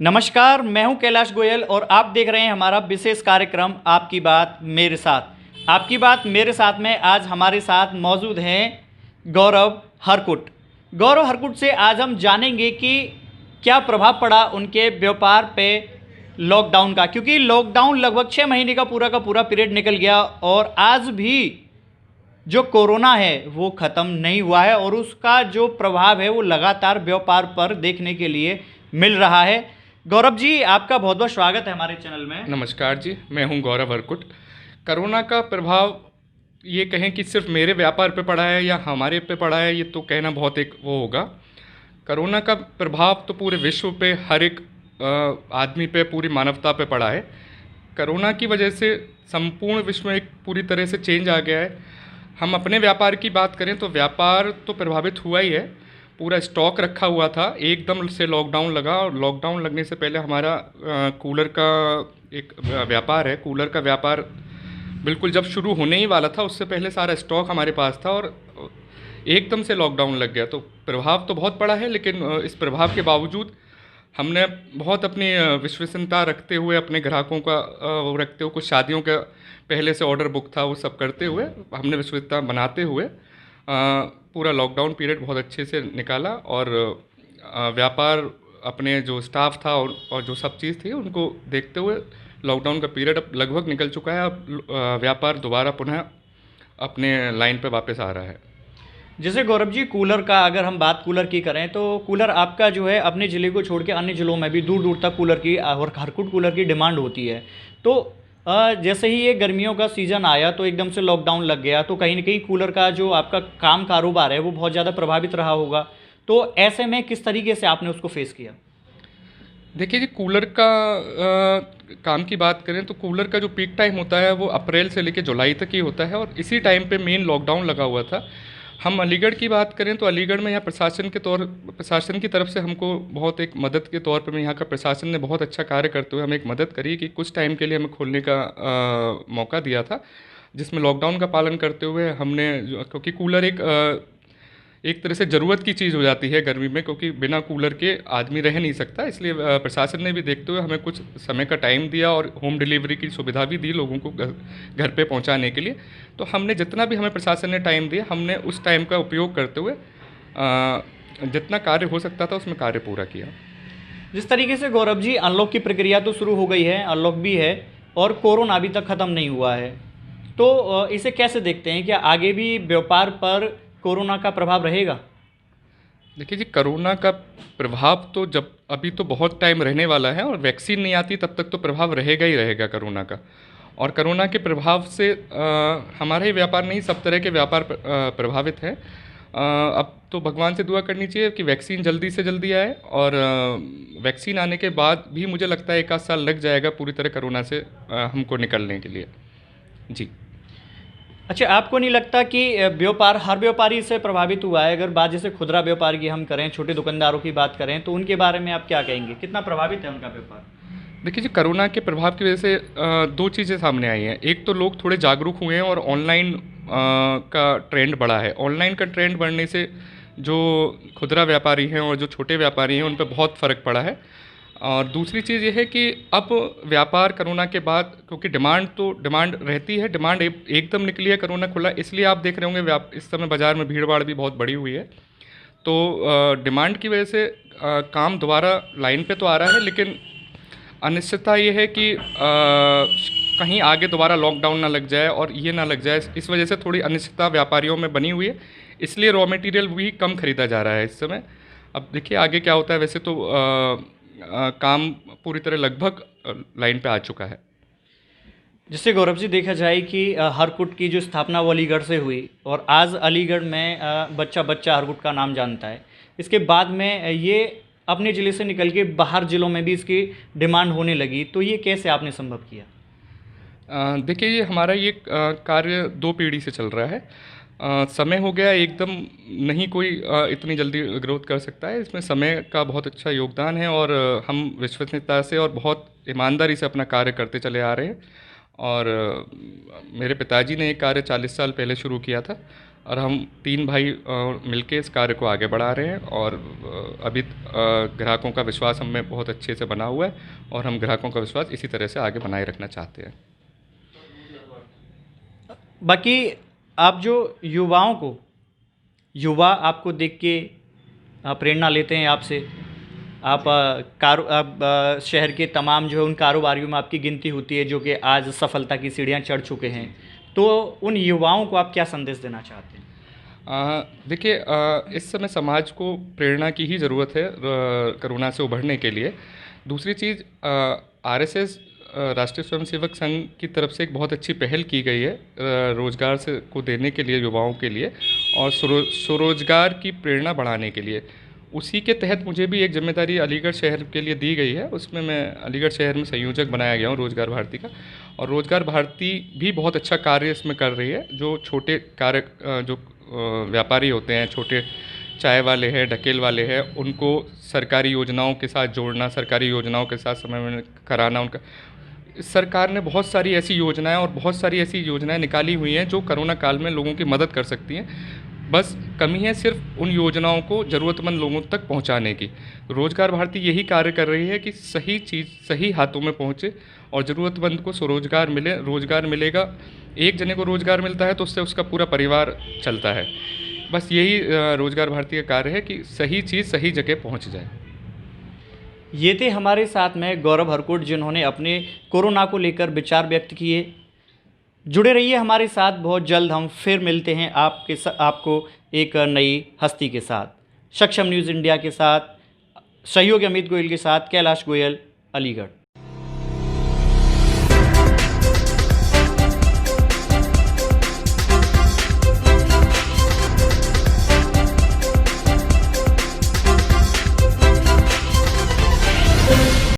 नमस्कार, मैं हूं कैलाश गोयल और आप देख रहे हैं हमारा विशेष कार्यक्रम आपकी बात मेरे साथ। आपकी बात मेरे साथ में आज हमारे साथ मौजूद हैं गौरव हरकुट। गौरव हरकुट से आज हम जानेंगे कि क्या प्रभाव पड़ा उनके व्यापार पे लॉकडाउन का, क्योंकि लॉकडाउन लगभग 6 महीने का पूरा पीरियड निकल गया और आज भी जो कोरोना है वो ख़त्म नहीं हुआ है और उसका जो प्रभाव है वो लगातार व्यापार पर देखने के लिए मिल रहा है। गौरव जी, आपका बहुत बहुत स्वागत है हमारे चैनल में। नमस्कार जी, मैं हूं गौरव हरकुट। कोरोना का प्रभाव ये कहें कि सिर्फ मेरे व्यापार पे पड़ा है या हमारे पे पड़ा है, ये तो कहना बहुत एक वो होगा। कोरोना का प्रभाव तो पूरे विश्व पे, हर एक आदमी पे, पूरी मानवता पे पड़ा है। कोरोना की वजह से संपूर्ण विश्व में एक पूरी तरह से चेंज आ गया है। हम अपने व्यापार की बात करें तो व्यापार तो प्रभावित हुआ ही है। पूरा स्टॉक रखा हुआ था, एकदम से लॉकडाउन लगा और लॉकडाउन लगने से पहले हमारा कूलर का एक व्यापार है। कूलर का व्यापार बिल्कुल जब शुरू होने ही वाला था उससे पहले सारा स्टॉक हमारे पास था और एकदम से लॉकडाउन लग गया। तो प्रभाव तो बहुत पड़ा है, लेकिन इस प्रभाव के बावजूद हमने बहुत अपनी विश्वसनीयता रखते हुए, अपने ग्राहकों का वो रखते हुए, कुछ शादियों का पहले से ऑर्डर बुक था वो सब करते हुए, हमने विश्वसनीयता बनाते हुए पूरा लॉकडाउन पीरियड बहुत अच्छे से निकाला और व्यापार, अपने जो स्टाफ था और जो सब चीज़ थी उनको देखते हुए लॉकडाउन का पीरियड अब लगभग निकल चुका है। अब व्यापार दोबारा पुनः अपने लाइन पे वापस आ रहा है। जैसे गौरव जी, कूलर का अगर हम बात कूलर की करें तो कूलर आपका जो है अपने ज़िले को छोड़ के अन्य ज़िलों में भी दूर दूर तक कूलर की और हरकुट कूलर की डिमांड होती है। तो जैसे ही ये गर्मियों का सीज़न आया तो एकदम से लॉकडाउन लग गया, तो कहीं ना कहीं कूलर का जो आपका कारोबार है वो बहुत ज़्यादा प्रभावित रहा होगा। तो ऐसे में किस तरीके से आपने उसको फेस किया? देखिए जी, कूलर का काम की बात करें तो कूलर का जो पीक टाइम होता है वो अप्रैल से लेकर जुलाई तक ही होता है और इसी टाइम पे मेन लॉकडाउन लगा हुआ था। हम अलीगढ़ की बात करें तो अलीगढ़ में यहाँ प्रशासन की तरफ से हमको बहुत एक मदद के तौर पे, यहाँ का प्रशासन ने बहुत अच्छा कार्य करते हुए हमें एक मदद करी कि कुछ टाइम के लिए हमें खोलने का मौका दिया था, जिसमें लॉकडाउन का पालन करते हुए हमने, क्योंकि कूलर एक तरह से ज़रूरत की चीज़ हो जाती है गर्मी में, क्योंकि बिना कूलर के आदमी रह नहीं सकता, इसलिए प्रशासन ने भी देखते हुए हमें कुछ समय का टाइम दिया और होम डिलीवरी की सुविधा भी दी लोगों को घर पे पहुंचाने के लिए। तो हमने जितना भी हमें प्रशासन ने टाइम दिया, हमने उस टाइम का उपयोग करते हुए जितना कार्य हो सकता था उसमें कार्य पूरा किया। जिस तरीके से गौरव जी, अनलॉक की प्रक्रिया तो शुरू हो गई है, अनलॉक भी है और कोरोना अभी तक ख़त्म नहीं हुआ है, तो इसे कैसे देखते हैं? क्या आगे भी व्यापार पर कोरोना का प्रभाव रहेगा? देखिए जी, कोरोना का प्रभाव तो जब अभी तो बहुत टाइम रहने वाला है और वैक्सीन नहीं आती तब तक तो प्रभाव रहेगा ही रहेगा कोरोना का। और कोरोना के प्रभाव से हमारा ही व्यापार नहीं, सब तरह के व्यापार प्रभावित है। अब तो भगवान से दुआ करनी चाहिए कि वैक्सीन जल्दी से जल्दी आए और वैक्सीन आने के बाद भी मुझे लगता है 1 आध साल लग जाएगा पूरी तरह कोरोना से हमको निकलने के लिए। जी। अच्छा, आपको नहीं लगता कि हर व्यापारी इससे प्रभावित हुआ है? अगर बात जैसे खुदरा व्यापार की हम करें, छोटे दुकानदारों की बात करें, तो उनके बारे में आप क्या कहेंगे? कितना प्रभावित है उनका व्यापार? देखिए जी, कोरोना के प्रभाव की वजह से 2 चीज़ें सामने आई हैं। एक तो लोग थोड़े जागरूक हुए हैं और ऑनलाइन का ट्रेंड बढ़ा है। ऑनलाइन का ट्रेंड बढ़ने से जो खुदरा व्यापारी हैं और जो छोटे व्यापारी हैं उन पे बहुत फ़र्क पड़ा है। और दूसरी चीज़ ये है कि अब व्यापार कोरोना के बाद, क्योंकि डिमांड रहती है, डिमांड एकदम निकली है, कोरोना खुला, इसलिए आप देख रहे होंगे इस समय बाज़ार में भीड़ भाड़ भी बहुत बढ़ी हुई है। तो डिमांड की वजह से काम दोबारा लाइन पे तो आ रहा है, लेकिन अनिश्चितता ये है कि कहीं आगे दोबारा लॉकडाउन ना लग जाए और ये ना लग जाए, इस वजह से थोड़ी अनिश्चितता व्यापारियों में बनी हुई है, इसलिए रॉ मटेरियल भी कम ख़रीदा जा रहा है इस समय। अब देखिए आगे क्या होता है। वैसे तो काम पूरी तरह लगभग लाइन पे आ चुका है। जिससे गौरव जी देखा जाए कि हरकुट की जो स्थापना वो अलीगढ़ से हुई और आज अलीगढ़ में बच्चा बच्चा हरकुट का नाम जानता है। इसके बाद में ये अपने ज़िले से निकल के बाहर ज़िलों में भी इसकी डिमांड होने लगी, तो ये कैसे आपने संभव किया? देखिए ये हमारा ये कार्य 2 पीढ़ी से चल रहा है। समय हो गया, एकदम नहीं कोई इतनी जल्दी ग्रोथ कर सकता है। इसमें समय का बहुत अच्छा योगदान है और हम विश्वसनीयता से और बहुत ईमानदारी से अपना कार्य करते चले आ रहे हैं। और मेरे पिताजी ने ये कार्य 40 साल पहले शुरू किया था और हम 3 भाई मिलके इस कार्य को आगे बढ़ा रहे हैं। और अभी ग्राहकों का विश्वास हम में बहुत अच्छे से बना हुआ है और हम ग्राहकों का विश्वास इसी तरह से आगे बनाए रखना चाहते हैं। बाकी आप जो युवा आपको देख के प्रेरणा लेते हैं आपसे, आप शहर के तमाम जो है उन कारोबारियों में आपकी गिनती होती है जो कि आज सफलता की सीढ़ियाँ चढ़ चुके हैं, तो उन युवाओं को आप क्या संदेश देना चाहते हैं? देखिए, इस समय समाज को प्रेरणा की ही ज़रूरत है कोरोना से उभरने के लिए। दूसरी चीज़, आरएसएस राष्ट्रीय स्वयंसेवक संघ की तरफ से एक बहुत अच्छी पहल की गई है रोज़गार से को देने के लिए युवाओं के लिए और स्वरोजगार की प्रेरणा बढ़ाने के लिए। उसी के तहत मुझे भी एक जिम्मेदारी अलीगढ़ शहर के लिए दी गई है। उसमें मैं अलीगढ़ शहर में संयोजक बनाया गया हूँ रोज़गार भारती का। और रोज़गार भारती भी बहुत अच्छा कार्य इसमें कर रही है। जो छोटे कार्य जो व्यापारी होते हैं, छोटे चाय वाले हैं, ढकेल वाले हैं, उनको सरकारी योजनाओं के साथ जोड़ना, सरकारी योजनाओं के साथ समय में कराना उनका। सरकार ने बहुत सारी ऐसी योजनाएं और बहुत सारी ऐसी योजनाएं निकाली हुई हैं जो कोरोना काल में लोगों की मदद कर सकती हैं। बस कमी है सिर्फ उन योजनाओं को ज़रूरतमंद लोगों तक पहुंचाने की। रोज़गार भारती यही कार्य कर रही है कि सही चीज़ सही हाथों में पहुंचे और ज़रूरतमंद को स्वरोजगार मिले। रोज़गार मिलेगा, एक जने को रोज़गार मिलता है तो उससे उसका पूरा परिवार चलता है। बस यही रोज़गार भारती का कार्य है कि सही चीज़ सही जगह पहुंच जाए। ये थे हमारे साथ में गौरव हरकुट, जिन्होंने अपने कोरोना को लेकर विचार व्यक्त किए। जुड़े रहिए हमारे साथ, बहुत जल्द हम फिर मिलते हैं आपको एक नई हस्ती के साथ। सक्षम न्यूज़ इंडिया के साथ सहयोगी अमित गोयल के साथ कैलाश गोयल, अलीगढ़।